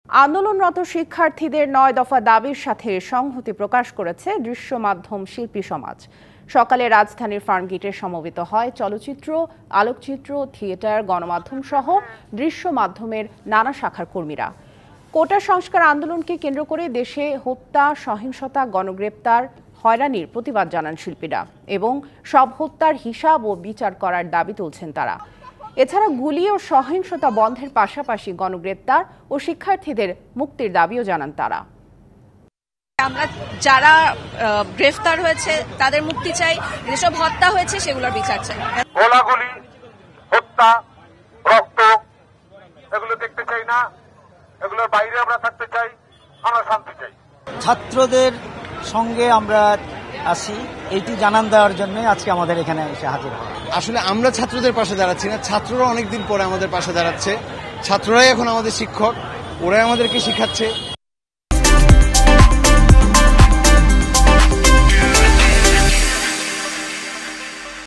আন্দোলনরত শিক্ষার্থীদের ৯ দফা দাবির সাথে সংহতি প্রকাশ করেছে দৃশ্য মাধ্যম শিল্পী সমাজ। সকালে রাজধানীর ফার্মগেটে সমবেত হয় চলচ্চিত্র, আলোকচিত্র, থিয়েটার, গণমাধ্যম সহ দৃশ্য মাধ্যমের নানা শাখার কর্মীরা। কোটা সংস্কার আন্দোলনকে কেন্দ্র করে দেশে হত্যা, সহিংসতা, গণগ্রেপ্তার, হয়রানির প্রতিবাদ জানান শিল্পীরা এবং সব হত্যার হিসাব ও বিচার করার দাবি তুলছেন তারা। এছাড়া গুলি ও সহিংসতা বন্ধের পাশাপাশি গণগ্রেপ্তার ও শিক্ষার্থীদের মুক্তির দাবিও জানান তারা। আমরা যারা গ্রেফতার হয়েছে তাদের মুক্তি চাই, যেসব হত্যা হয়েছে সেগুলোর বিচার চাই। গোলাগুলি, হত্যা, রক্ত এগুলো দেখতে চাই না, এগুলোর বাইরে আমরা থাকতে চাই, আমরা শান্তি চাই। ছাত্রদের সঙ্গে আমরা আসি এইটি জানান দেওয়ার জন্য আজকে আমাদের এখানে এসে হাজির হয়। আসলে আমরা ছাত্রদের পাশে দাঁড়াচ্ছি না, ছাত্ররা অনেকদিন পরে আমাদের পাশে দাঁড়াচ্ছে। ছাত্ররাই এখন আমাদের শিক্ষক, ওরাই আমাদেরকে শিখাচ্ছে।